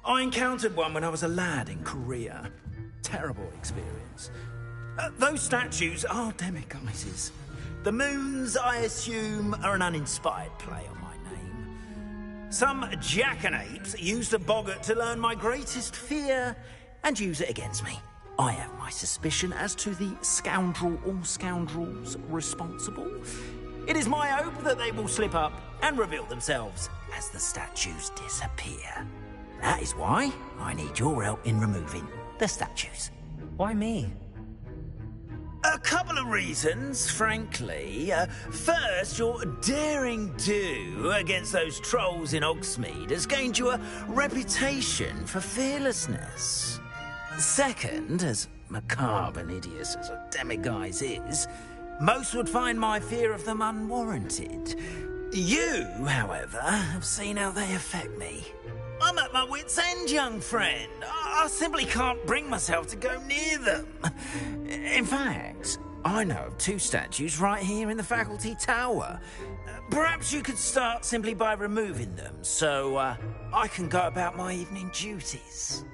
I encountered one when I was a lad in Korea. Terrible experience. Those statues are demiguises. The moons, I assume, are an uninspired play on my name. Some jackanapes used a boggart to learn my greatest fear and use it against me. I have my suspicion as to the scoundrel or scoundrels responsible. It is my hope that they will slip up and reveal themselves as the statues disappear. That is why I need your help in removing the statues. Why me? A couple of reasons, frankly. First, your daring do against those trolls in Hogsmeade has gained you a reputation for fearlessness. Second, as macabre and hideous as a demiguise is, most would find my fear of them unwarranted. You, however, have seen how they affect me. I'm at my wit's end, young friend. I simply can't bring myself to go near them. In fact, I know of 2 statues right here in the faculty tower. Perhaps you could start simply by removing them, so I can go about my evening duties.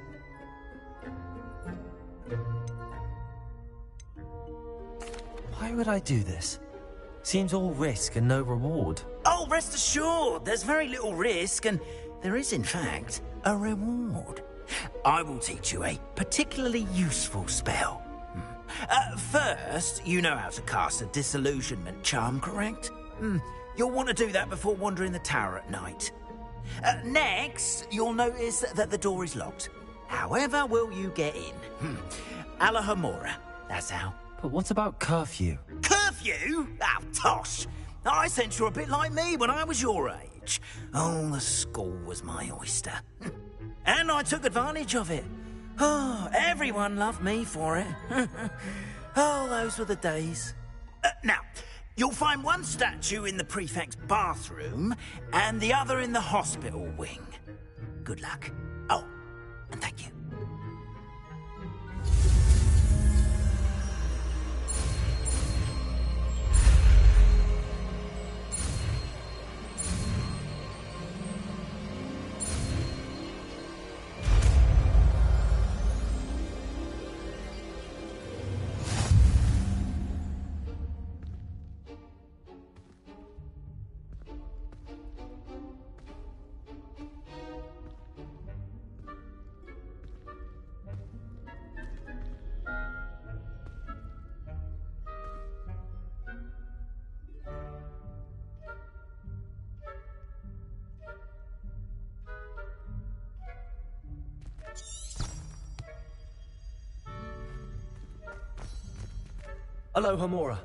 Why would I do this? Seems all risk and no reward. Oh, rest assured, there's very little risk, and there is, in fact, a reward. I will teach you a particularly useful spell. First, you know how to cast a disillusionment charm, correct? You'll want to do that before wandering the tower at night. Next, you'll notice that the door is locked. However will you get in? Alahomora, that's how. But what about curfew? Curfew? Oh, tosh! I sense you're a bit like me when I was your age. Oh, the school was my oyster. And I took advantage of it. Oh, everyone loved me for it. Oh, those were the days. Now, you'll find one statue in the prefect's bathroom and the other in the hospital wing. Good luck. Oh, and thank you. Alohomora.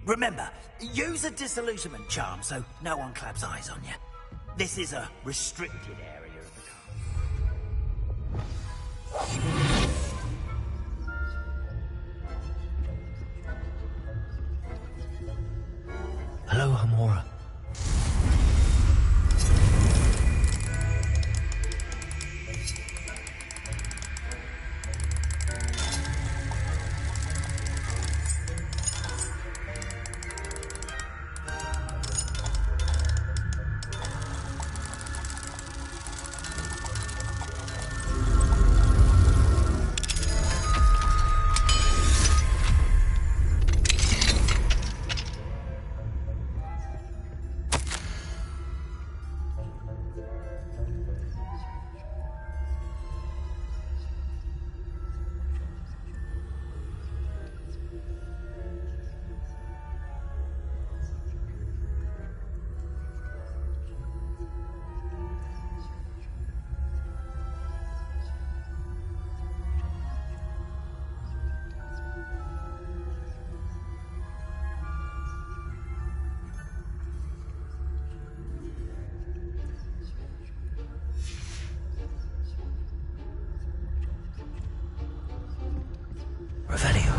Remember, use a disillusionment charm so no one claps eyes on you. This is a restricted area of the castle. Alohomora. Revelio.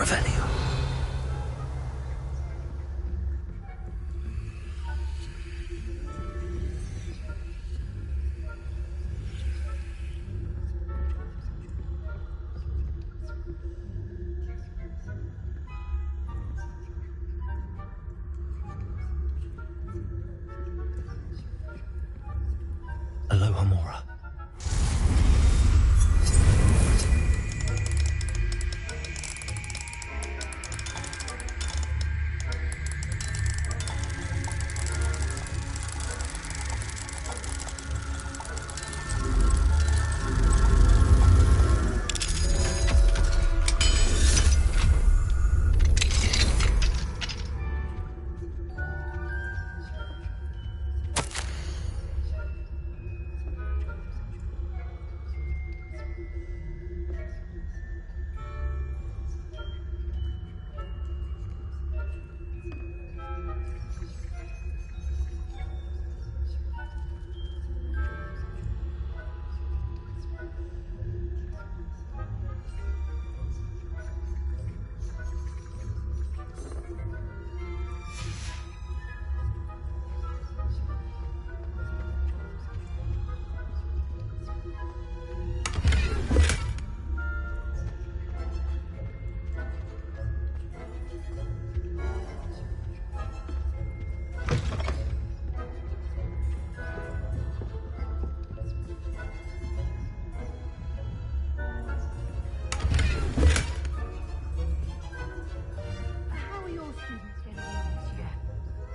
Revelio. Aloha Mora.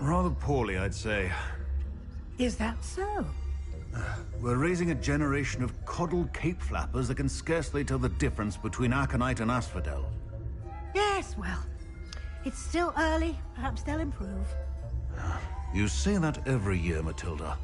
Rather poorly, I'd say. Is that so? We're raising a generation of coddled cape flappers that can scarcely tell the difference between aconite and asphodel. Yes, well, it's still early. Perhaps they'll improve. You say that every year, Matilda.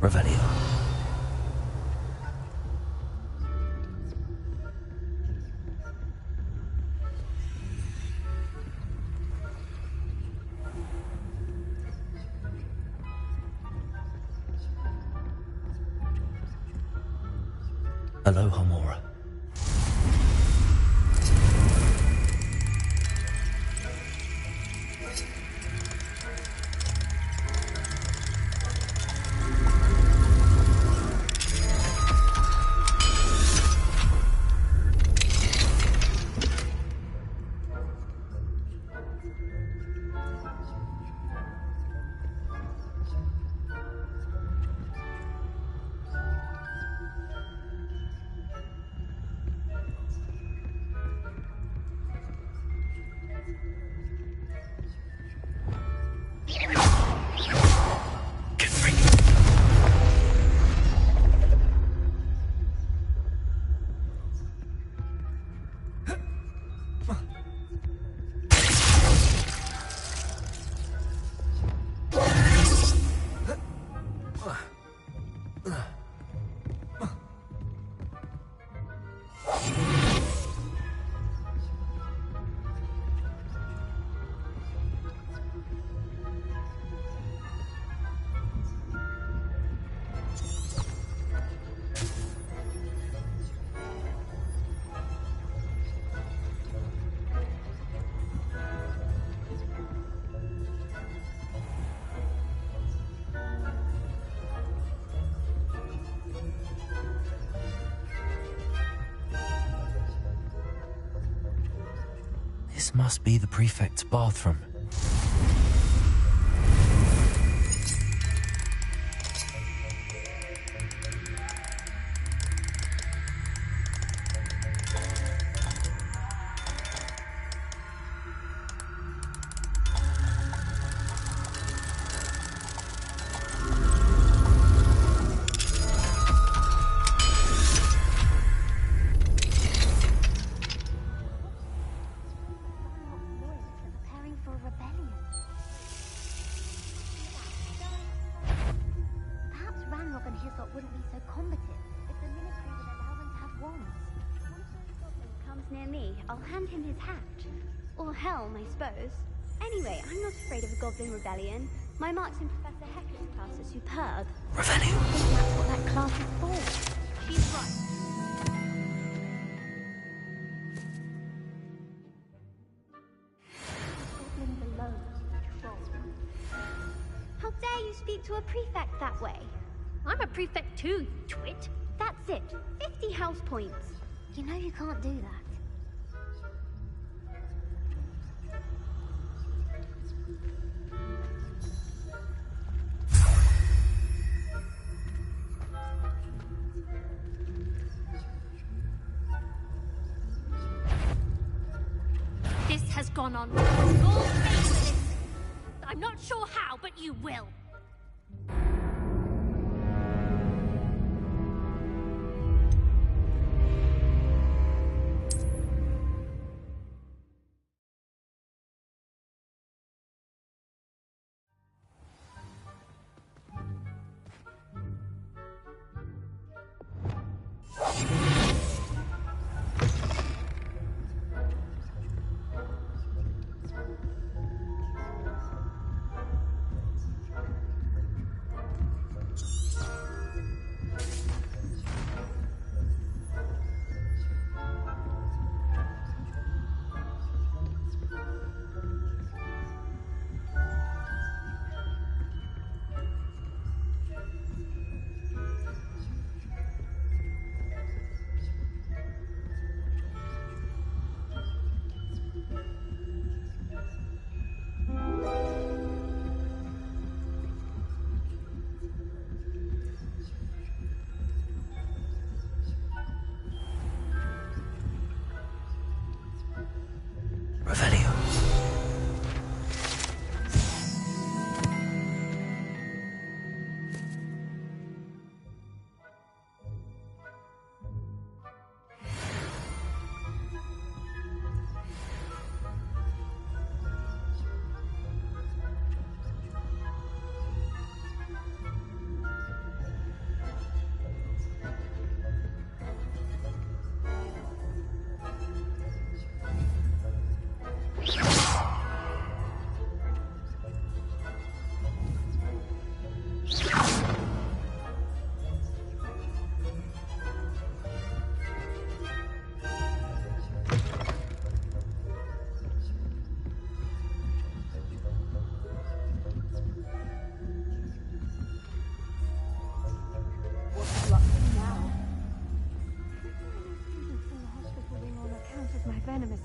Revelio. Aloha, Mora. This must be the prefect's bathroom. Goblin Rebellion. My marks in Professor Heckler's class are superb. Revelio. I think that's what that class is for. She's right. Goblin below, troll. How dare you speak to a prefect that way? I'm a prefect too, you twit. That's it. 50 house points. You know you can't do that. Has gone on. You'll pay for this. I'm not sure how, but you will.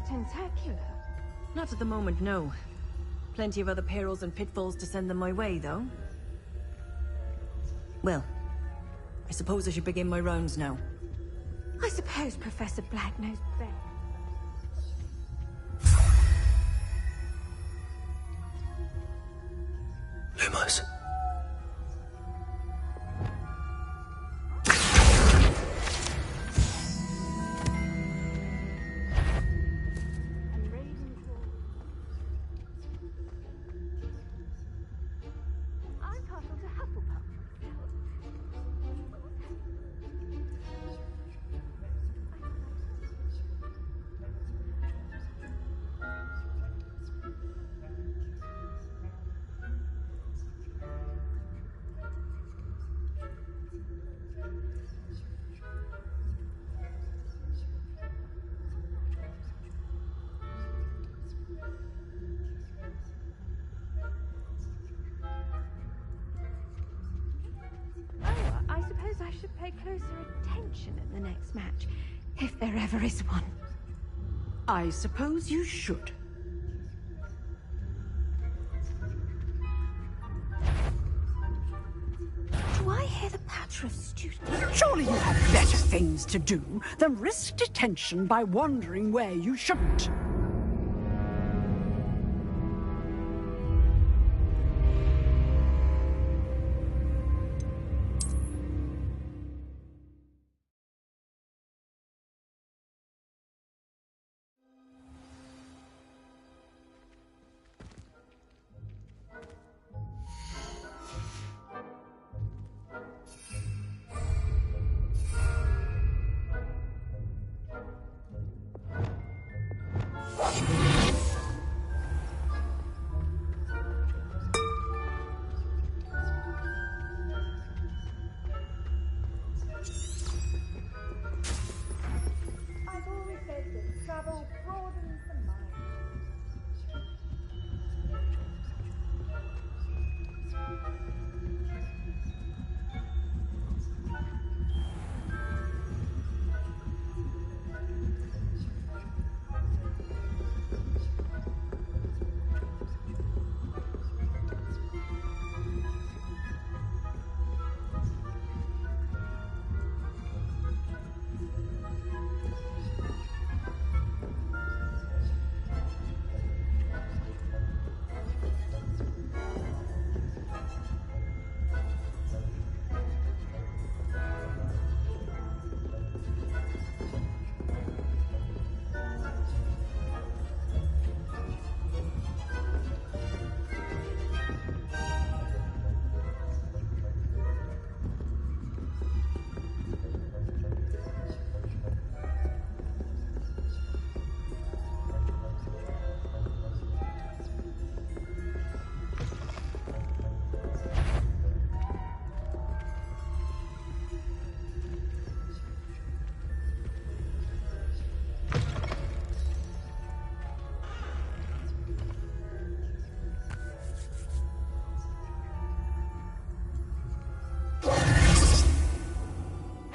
tentacular. Not at the moment, no. Plenty of other perils and pitfalls to send them my way, though. Well, I suppose I should begin my rounds now. I suppose Professor Black knows best. Lumos. I'm partial to Hufflepuff myself. Oh, I suppose I should pay closer attention at the next match, if there ever is one. I suppose you should. Do I hear the patter of students? Surely you have better things to do than risk detention by wandering where you shouldn't. I've always said that travel broadens the mind.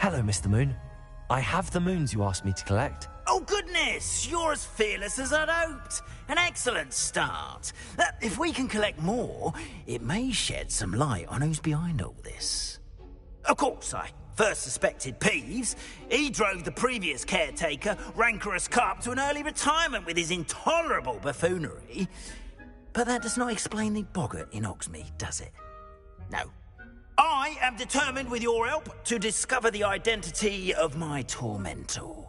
Hello, Mr. Moon. I have the moons you asked me to collect. Oh, goodness! You're as fearless as I'd hoped. An excellent start. If we can collect more, it may shed some light on who's behind all this. Of course, I first suspected Peeves. He drove the previous caretaker, Rancorous Carp, to an early retirement with his intolerable buffoonery. But that does not explain the boggart in Hogsmeade, does it? No. I am determined, with your help, to discover the identity of my tormentor.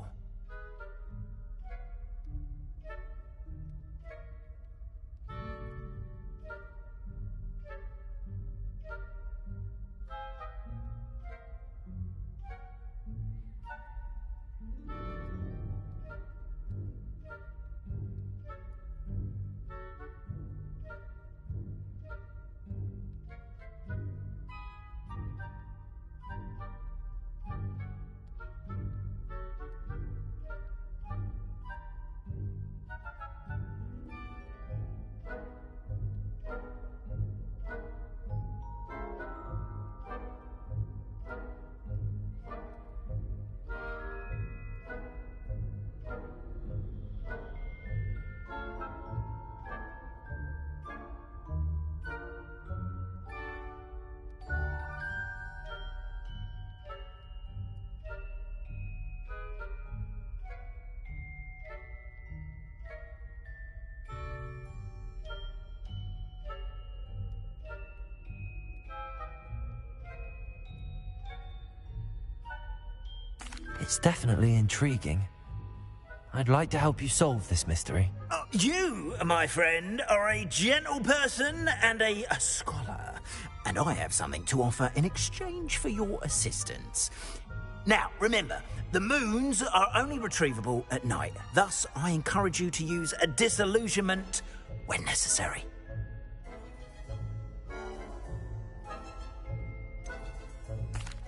It's definitely intriguing. I'd like to help you solve this mystery. You, my friend, are a gentle person and a scholar, and I have something to offer in exchange for your assistance. Now, remember, the moons are only retrievable at night. Thus, I encourage you to use a disillusionment when necessary.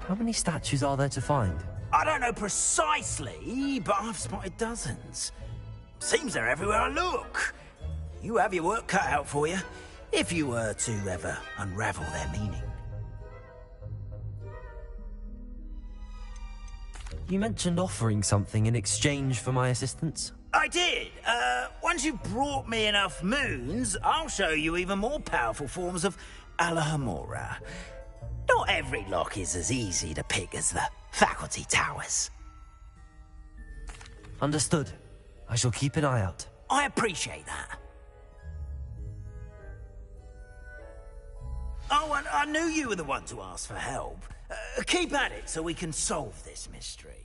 How many statues are there to find? I don't know precisely, but I've spotted dozens. Seems they're everywhere I look. You have your work cut out for you, if you were to ever unravel their meaning. You mentioned offering something in exchange for my assistance? I did. Once you've brought me enough moons, I'll show you even more powerful forms of Alohomora. Not every lock is as easy to pick as the faculty towers. Understood. I shall keep an eye out. I appreciate that. Oh, and I knew you were the one to ask for help. Keep at it so we can solve this mystery.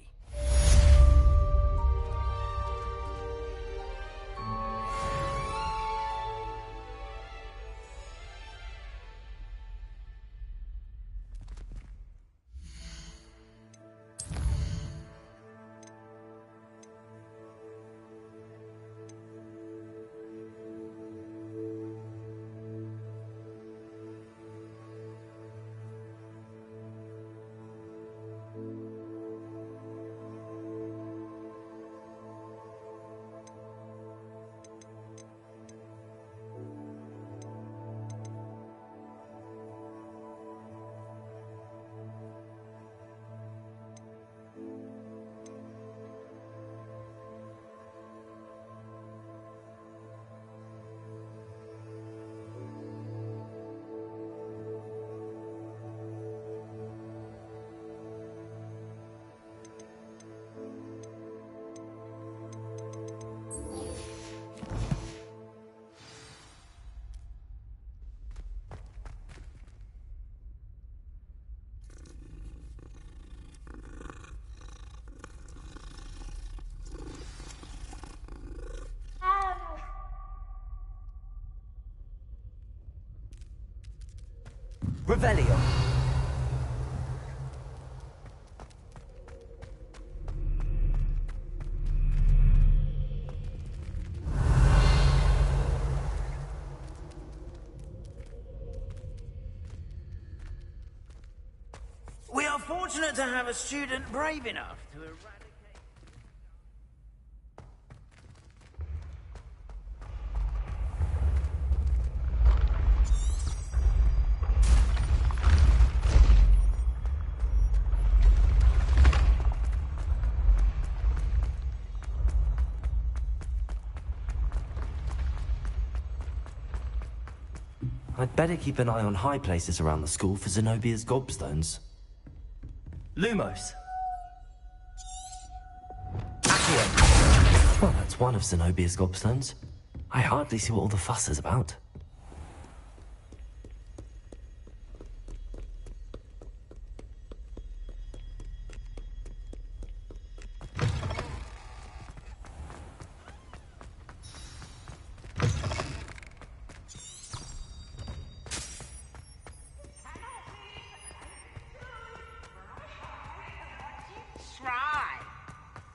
Revelio. We are fortunate to have a student brave enough to eradicate... I'd better keep an eye on high places around the school for Zenobia's gobstones. Lumos. Accio. Well, that's one of Zenobia's gobstones. I hardly see what all the fuss is about.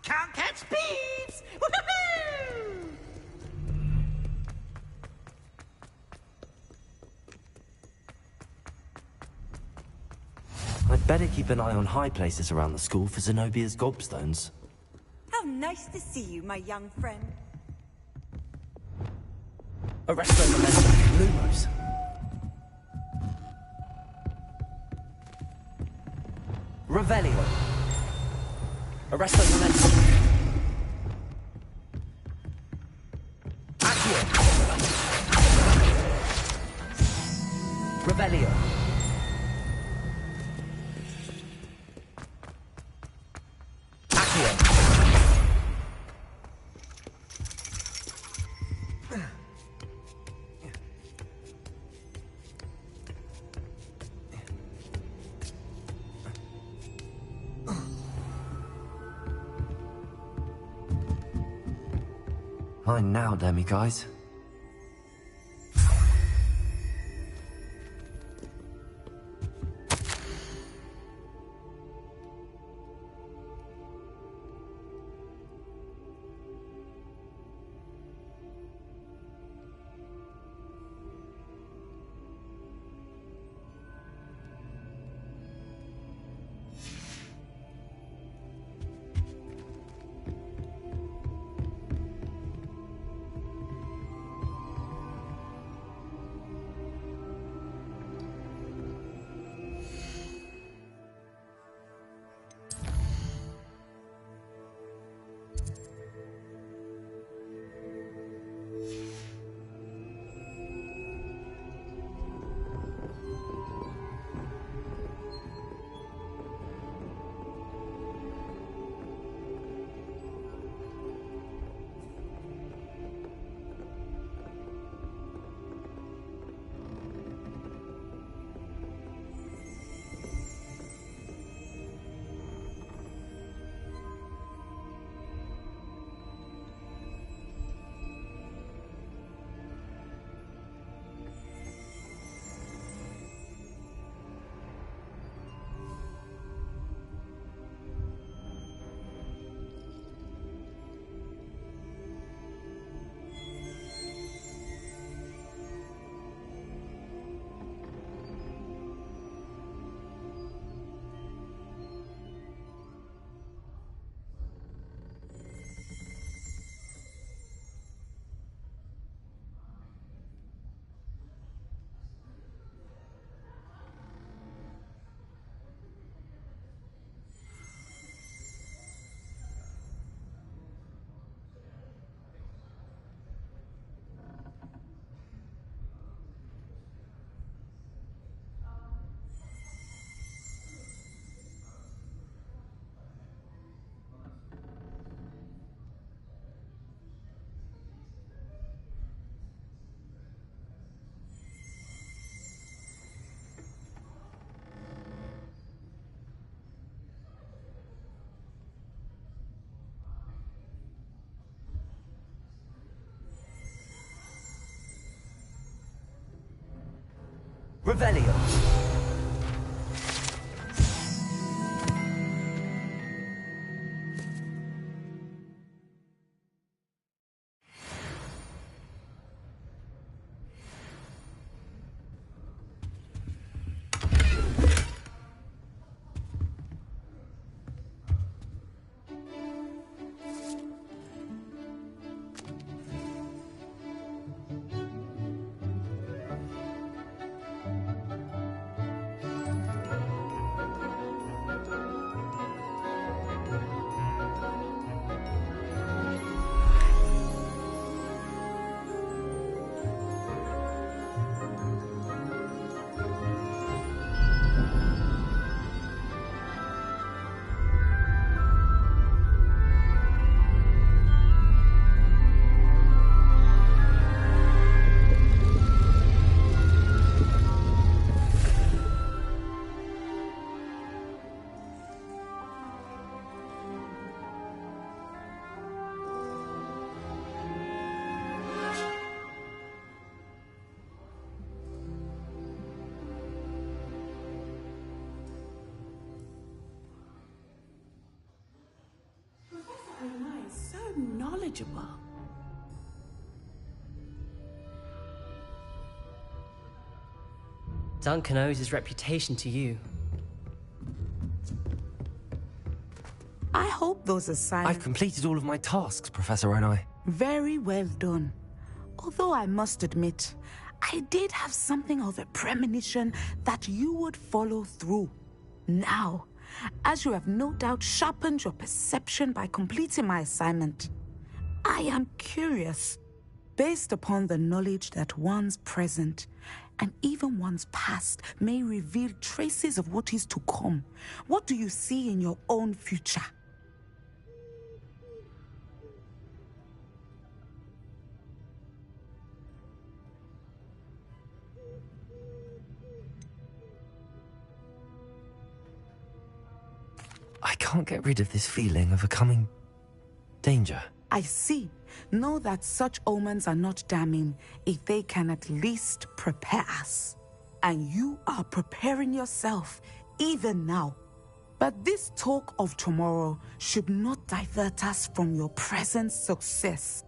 Can't catch thieves! Woohoo! I'd better keep an eye on high places around the school for Zenobia's gobstones. How nice to see you, my young friend. Arresto Momentum. Lumos. Revelio. Arresto Momentum. Accio. Revelio. Accio. Mine now, Demi, guys. Revelio. Knowledgeable. Duncan owes his reputation to you. I hope those assignments... I've completed all of my tasks, Professor Onai. Very well done. Although I must admit, I did have something of a premonition that you would follow through. Now, as you have no doubt sharpened your perception by completing my assignment, I am curious, based upon the knowledge that one's present and even one's past may reveal traces of what is to come. What do you see in your own future? I can't get rid of this feeling of a coming danger. I see. Know that such omens are not damning if they can at least prepare us. And you are preparing yourself even now. But this talk of tomorrow should not divert us from your present success.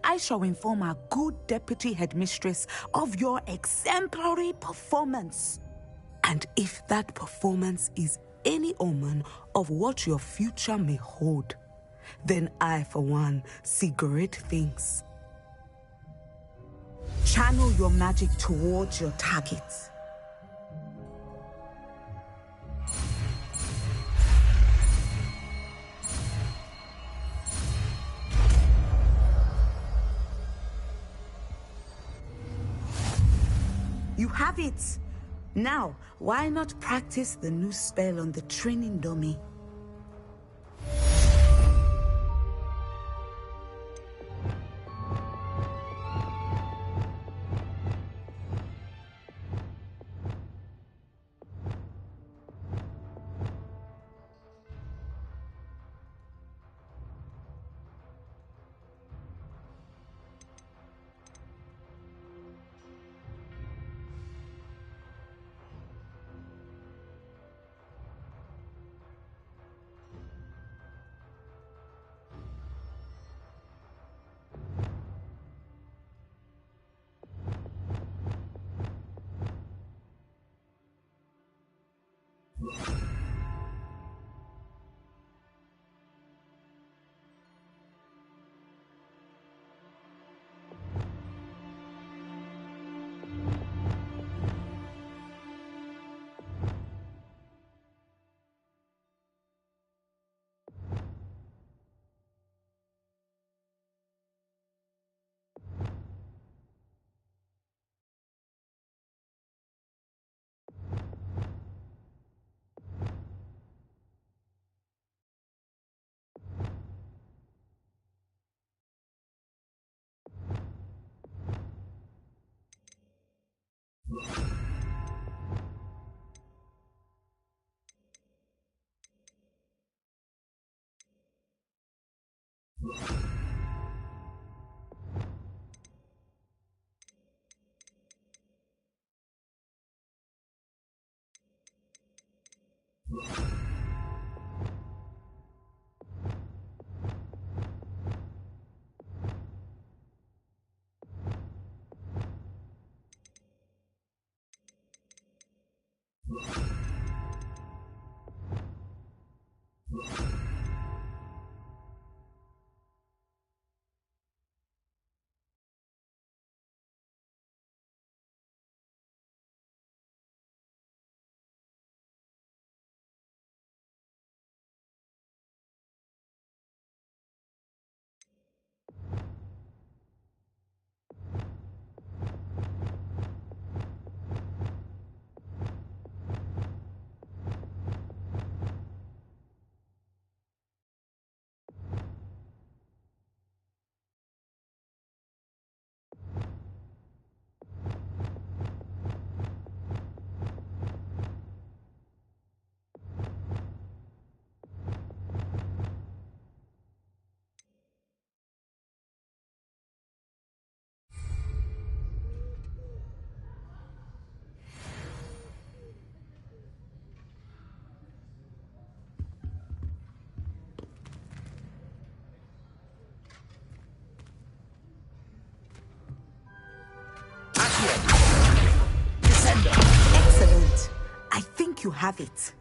I shall inform our good deputy headmistress of your exemplary performance. And if that performance is any omen of what your future may hold, then I, for one, see great things. Channel your magic towards your targets. You have it! Now, why not practice the new spell on the training dummy? Excellent. I think you have it.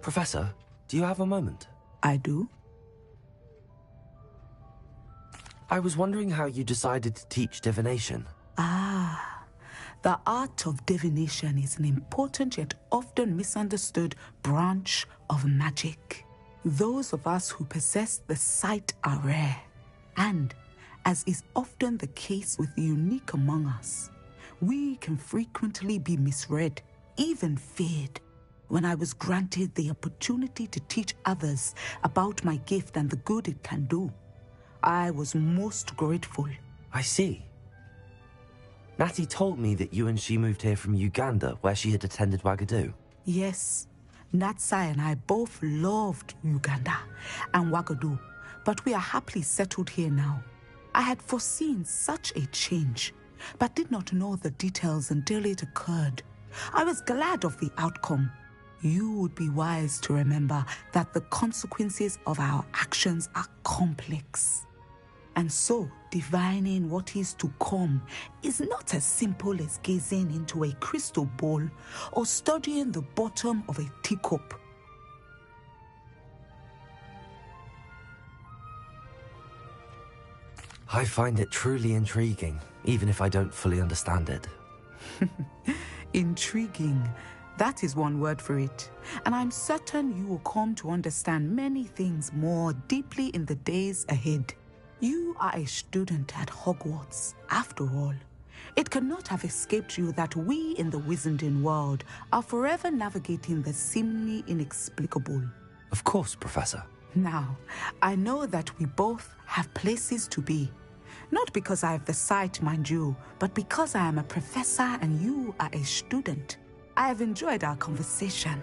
Professor, do you have a moment? I do. I was wondering how you decided to teach divination. The art of divination is an important yet often misunderstood branch of magic. Those of us who possess the sight are rare, and, as is often the case with the unique among us, we can frequently be misread, even feared. When I was granted the opportunity to teach others about my gift and the good it can do, I was most grateful. I see. Natty told me that you and she moved here from Uganda, where she had attended Wagadu. Yes, Natsai and I both loved Uganda and Wagadu, but we are happily settled here now. I had foreseen such a change, but did not know the details until it occurred. I was glad of the outcome. You would be wise to remember that the consequences of our actions are complex. And so, divining what is to come is not as simple as gazing into a crystal ball or studying the bottom of a teacup. I find it truly intriguing, even if I don't fully understand it. Intriguing. That is one word for it. And I'm certain you will come to understand many things more deeply in the days ahead. You are a student at Hogwarts, after all. It cannot have escaped you that we in the Wizarding world are forever navigating the seemingly inexplicable. Of course, Professor. Now, I know that we both have places to be. Not because I have the sight, mind you, but because I am a professor and you are a student. I have enjoyed our conversation.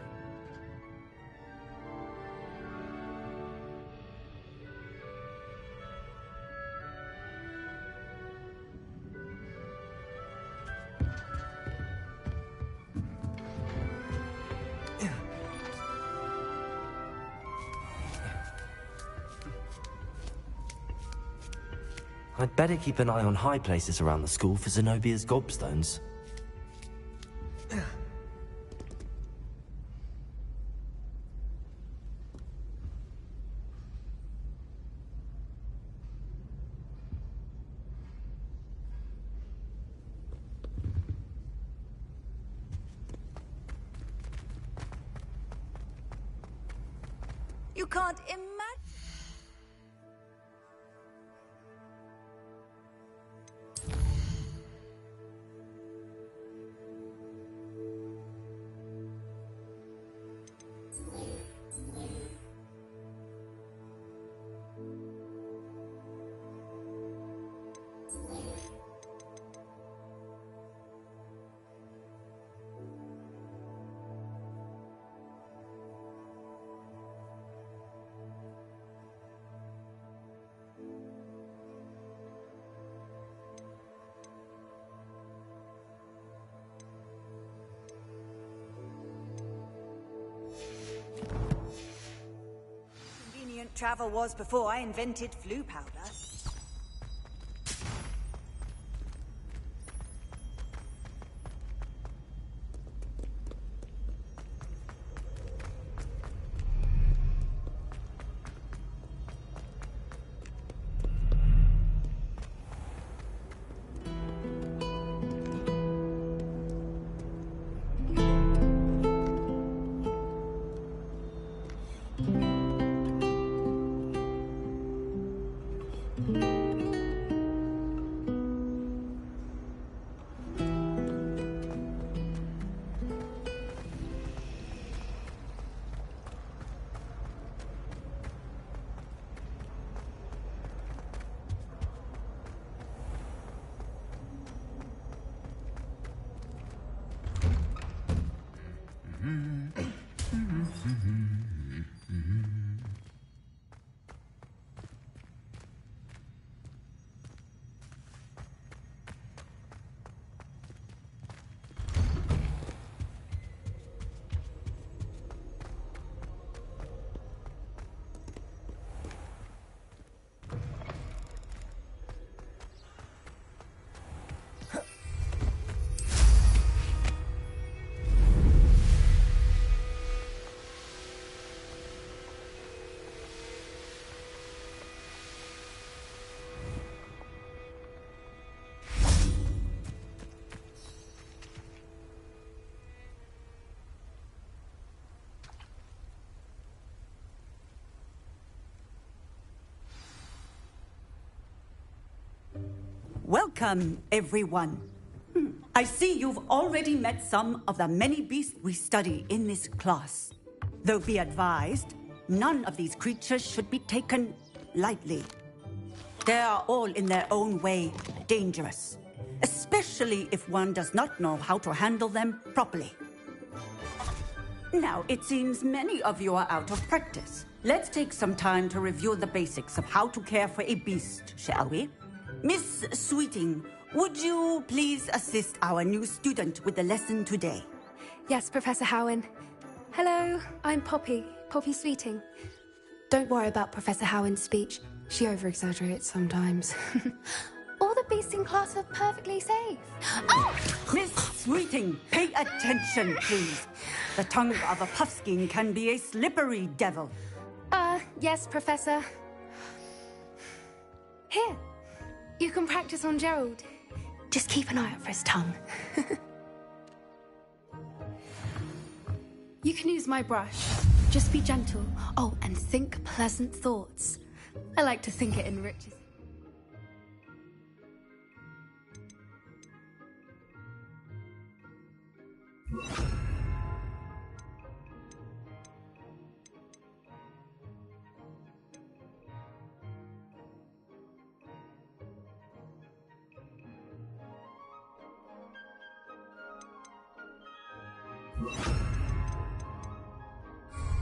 I'd better keep an eye on high places around the school for Zenobia's gobstones. You can't imagine. Travel was before I invented flu powder. Welcome, everyone. I see you've already met some of the many beasts we study in this class. Though be advised, none of these creatures should be taken lightly. They are all in their own way dangerous, especially if one does not know how to handle them properly. Now, it seems many of you are out of practice. Let's take some time to review the basics of how to care for a beast, shall we? Miss Sweeting, would you please assist our new student with the lesson today? Yes, Professor Howen. Hello, I'm Poppy Sweeting. Don't worry about Professor Howen's speech. She over-exaggerates sometimes. All the beasts in class are perfectly safe. Oh! Miss Sweeting, pay attention, please. The tongue of a puffskein can be a slippery devil. Yes, Professor. Here, you can practice on Gerald. Just keep an eye out for his tongue. You can use my brush. Just be gentle. Oh, and think pleasant thoughts. I like to think it enriches.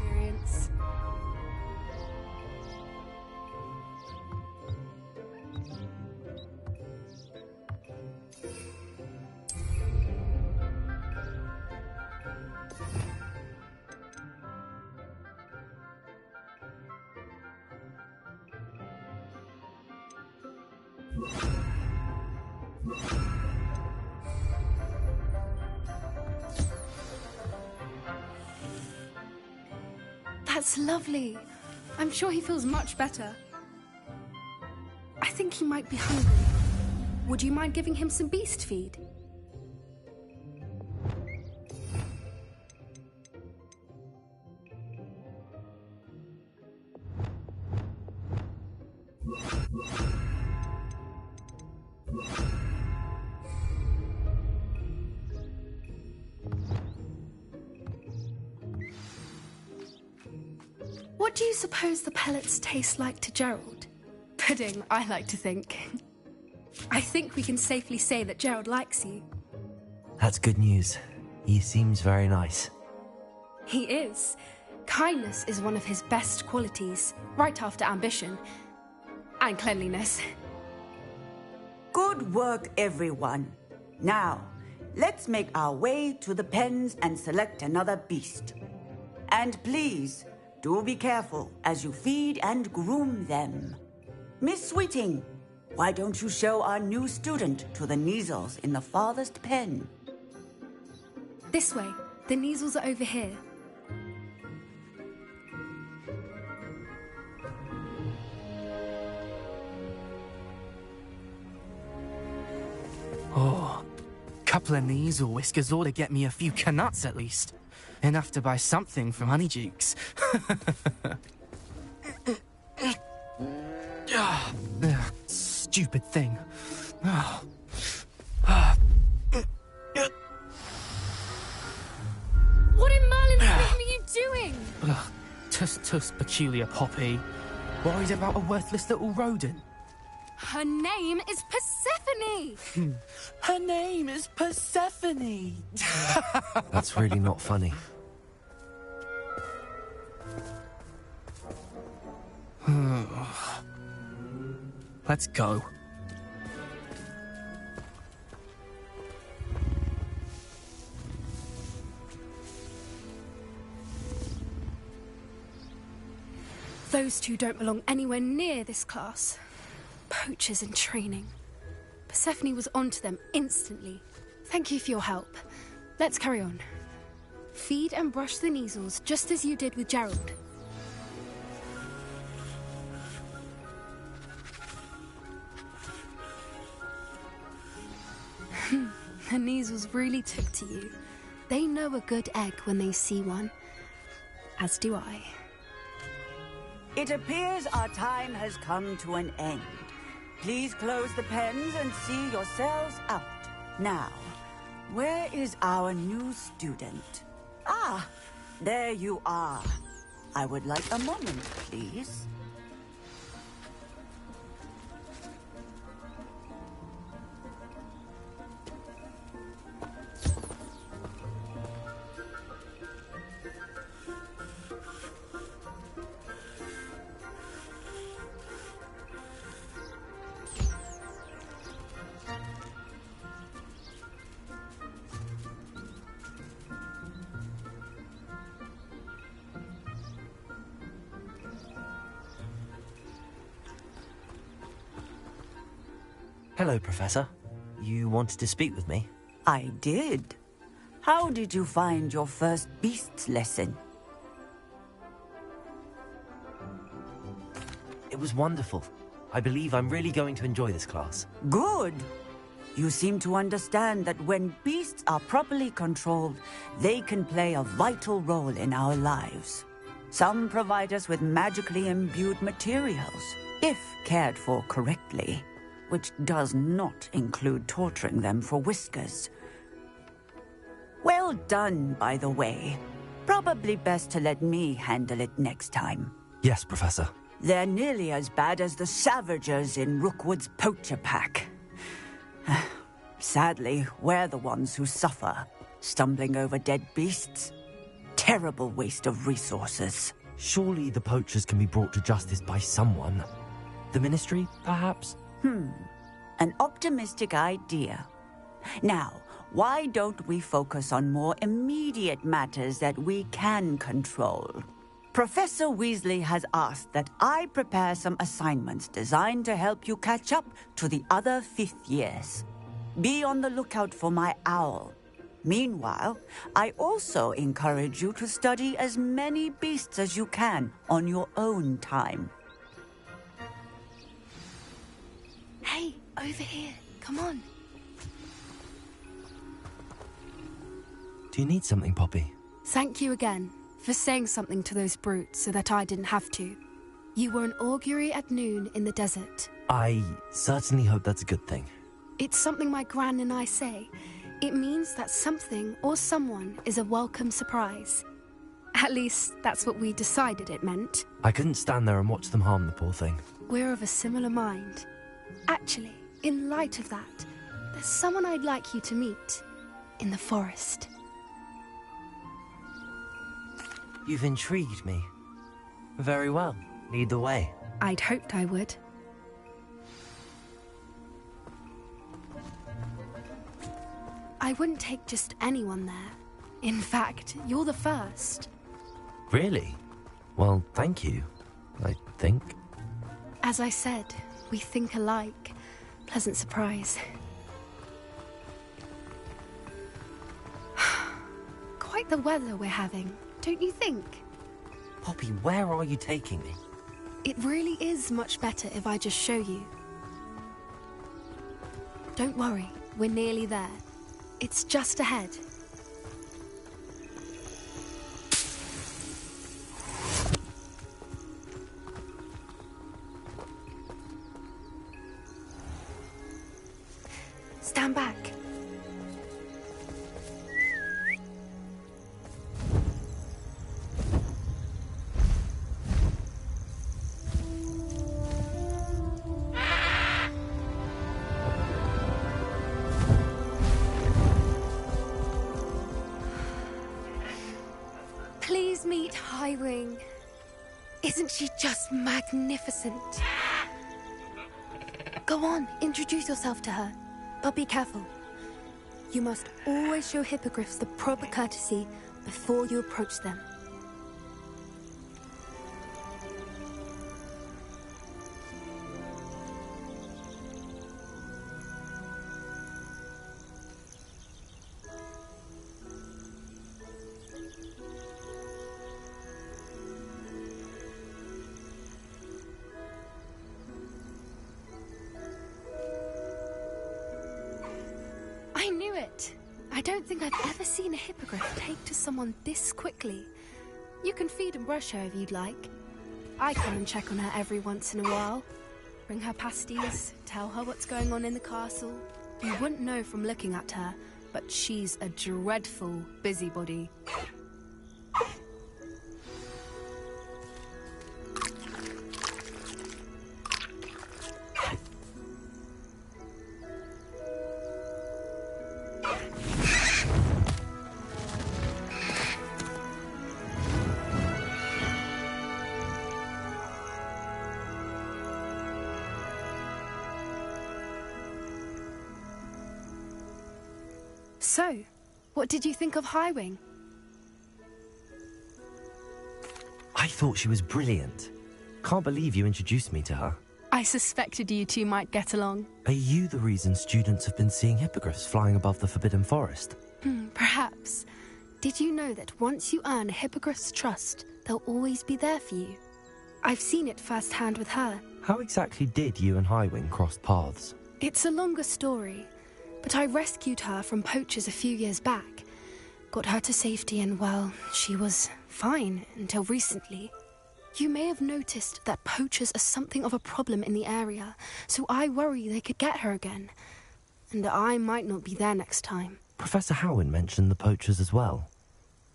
Experience. That's lovely. I'm sure he feels much better. I think he might be hungry. Would you mind giving him some beast feed? What do you suppose the pellets taste like to Gerald? Pudding, I like to think. I think we can safely say that Gerald likes you. That's good news. He seems very nice. He is. Kindness is one of his best qualities, right after ambition. And cleanliness. Good work, everyone. Now, let's make our way to the pens and select another beast. And please, do be careful as you feed and groom them. Miss Sweeting, why don't you show our new student to the Neasels in the farthest pen? This way. The Neasels are over here. Oh, couple of Neasel whiskers ought to get me a few canuts at least. Enough to buy something from Honeydukes. Stupid thing. What in Merlin's name are you doing? Tuss, peculiar Poppy. Worried about a worthless little rodent. Her name is Persephone! Her name is Persephone! That's really not funny. Let's go. Those two don't belong anywhere near this class. Poachers in training. Persephone was onto them instantly. Thank you for your help. Let's carry on. Feed and brush the Neasels just as you did with Gerald. The Neasels really took to you. They know a good egg when they see one. As do I. It appears our time has come to an end. Please close the pens and see yourselves out. Now, where is our new student? Ah, there you are. I would like a moment, please. Hello, Professor. You wanted to speak with me? I did. How did you find your first beasts lesson? It was wonderful. I believe I'm really going to enjoy this class. Good. You seem to understand that when beasts are properly controlled, they can play a vital role in our lives. Some provide us with magically imbued materials, if cared for correctly, which does not include torturing them for whiskers. Well done, by the way. Probably best to let me handle it next time. Yes, Professor. They're nearly as bad as the Savagers in Rookwood's poacher pack. Sadly, we're the ones who suffer, stumbling over dead beasts. Terrible waste of resources. Surely the poachers can be brought to justice by someone. The Ministry, perhaps? An optimistic idea. Now, why don't we focus on more immediate matters that we can control? Professor Weasley has asked that I prepare some assignments designed to help you catch up to the other 5th years. Be on the lookout for my owl. Meanwhile, I also encourage you to study as many beasts as you can on your own time. Hey, over here. Come on. Do you need something, Poppy? Thank you again for saying something to those brutes so that I didn't have to. You were an augury at noon in the desert. I certainly hope that's a good thing. It's something my gran and I say. It means that something or someone is a welcome surprise. At least, that's what we decided it meant. I couldn't stand there and watch them harm the poor thing. We're of a similar mind. Actually, in light of that, there's someone I'd like you to meet. In the forest. You've intrigued me. Very well. Lead the way. I'd hoped I would. I wouldn't take just anyone there. In fact, you're the first. Really? Well, thank you, I think. As I said, we think alike. Pleasant surprise. Quite the weather we're having, don't you think? Poppy, where are you taking me? It really is much better if I just show you. Don't worry, we're nearly there. It's just ahead. Stand back. Please meet Highwing. Isn't she just magnificent? Go on, introduce yourself to her. But be careful. You must always show hippogriffs the proper courtesy before you approach them. I knew it! I don't think I've ever seen a hippogriff take to someone this quickly. You can feed and brush her if you'd like. I come and check on her every once in a while. Bring her pasties, tell her what's going on in the castle. You wouldn't know from looking at her, but she's a dreadful busybody. So, what did you think of Highwing? I thought she was brilliant. Can't believe you introduced me to her. I I suspected you two might get along. Are you the reason students have been seeing hippogriffs flying above the Forbidden Forest? Perhaps. Did you know that once you earn a hippogriff's trust, they'll always be there for you? I've seen it firsthand with her. How exactly did you and Highwing cross paths? It's a longer story, but I rescued her from poachers a few years back. Got her to safety and, well, she was fine until recently. You may have noticed that poachers are something of a problem in the area, so I worry they could get her again. And I might not be there next time. Professor Howin mentioned the poachers as well.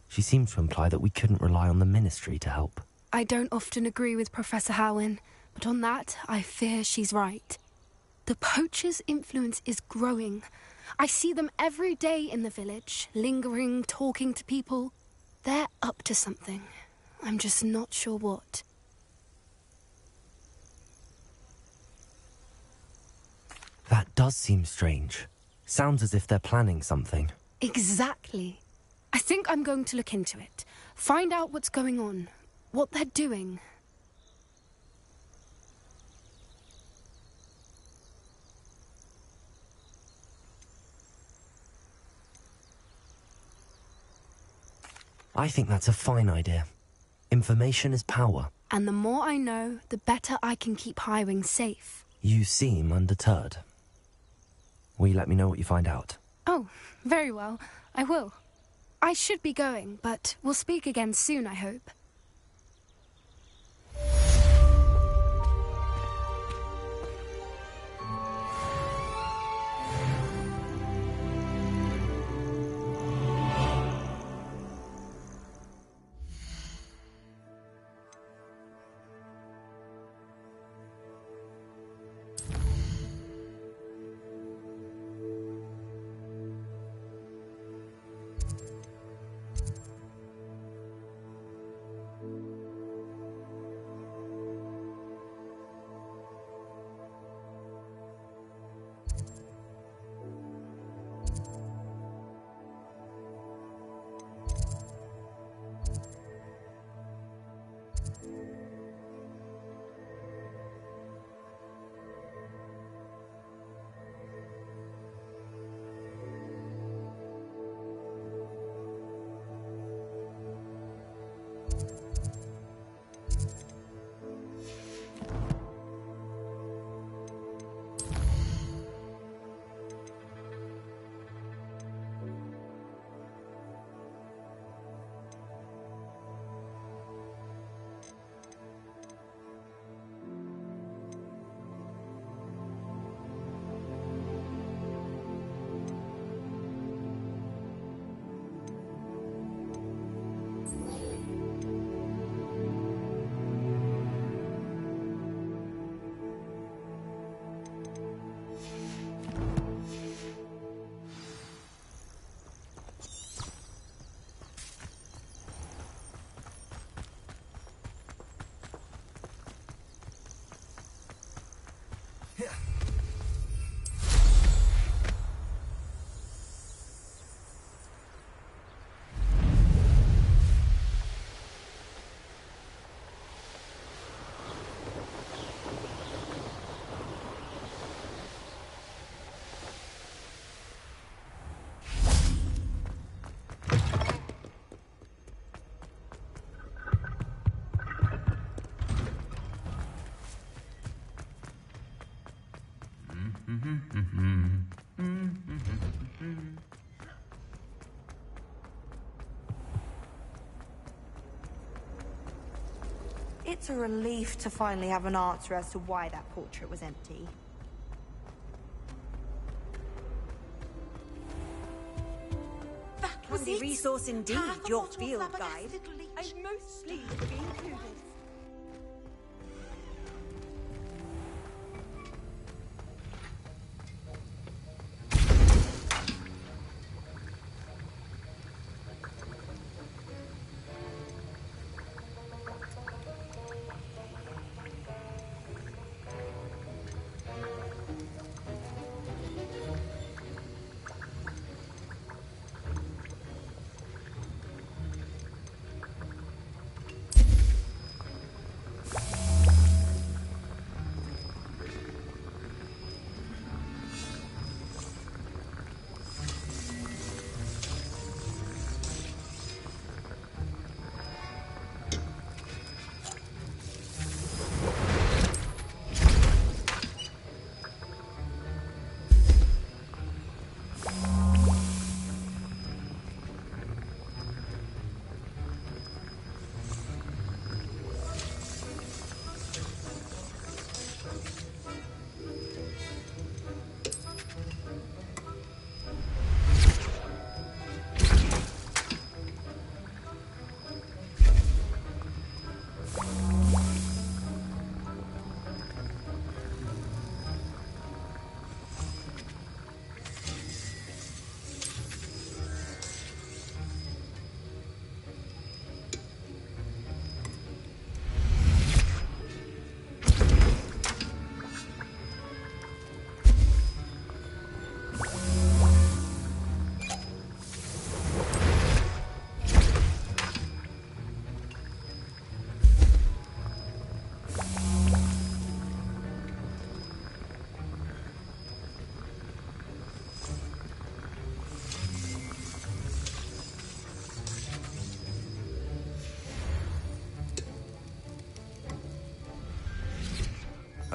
She seemed to imply that we couldn't rely on the Ministry to help. I don't often agree with Professor Howin, but on that, I fear she's right. The poachers' influence is growing. I see them every day in the village, lingering, talking to people. They're up to something. I'm just not sure what. That does seem strange. Sounds as if they're planning something. Exactly. I think I'm going to look into it. Find out what's going on. What they're doing. I think that's a fine idea. Information is power. And the more I know, the better I can keep Highwing safe. You seem undeterred. Will you let me know what you find out? Oh, very well. I will. I should be going, but we'll speak again soon, I hope. It's a relief to finally have an answer as to why that portrait was empty. That was Handy resource indeed, your field guide. I'm most pleased to be included.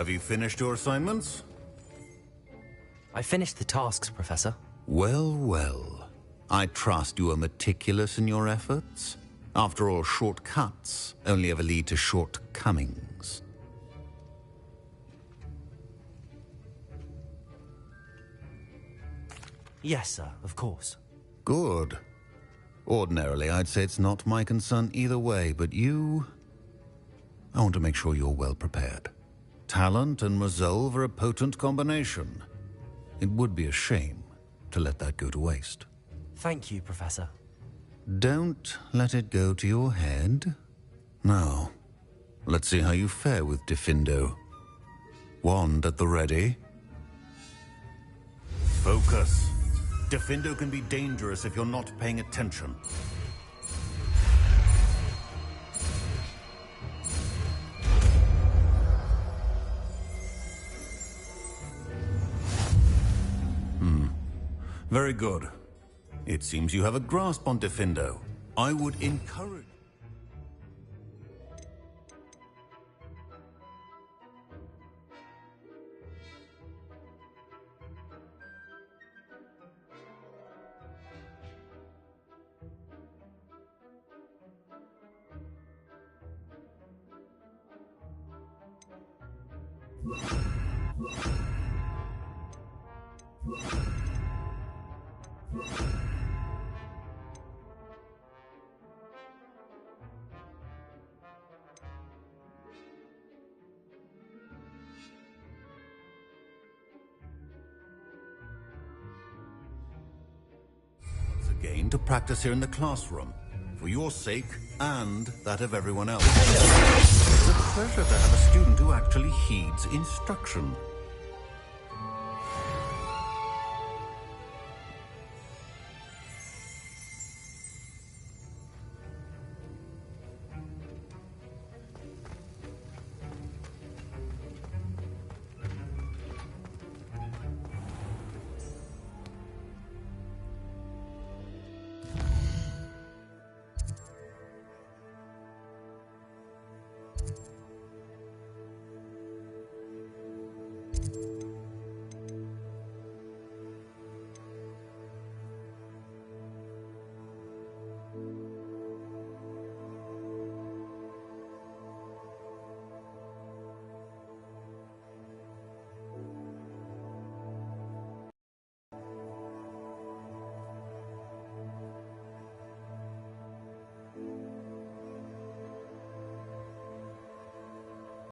Have you finished your assignments? I finished the tasks, Professor. Well, well. I trust you are meticulous in your efforts. After all, shortcuts only ever lead to shortcomings. Yes, sir, of course. Good. Ordinarily, I'd say it's not my concern either way, but you... I want to make sure you're well prepared. Talent and resolve are a potent combination. It would be a shame to let that go to waste. Thank you, Professor. Don't let it go to your head. Now, let's see how you fare with Gryffindor. Wand at the ready. Focus. Gryffindor can be dangerous if you're not paying attention. Very good. It seems you have a grasp on Gryffindor. I would encourage... Again to practice here in the classroom, for your sake and that of everyone else. It's a pleasure to have a student who actually heeds instruction.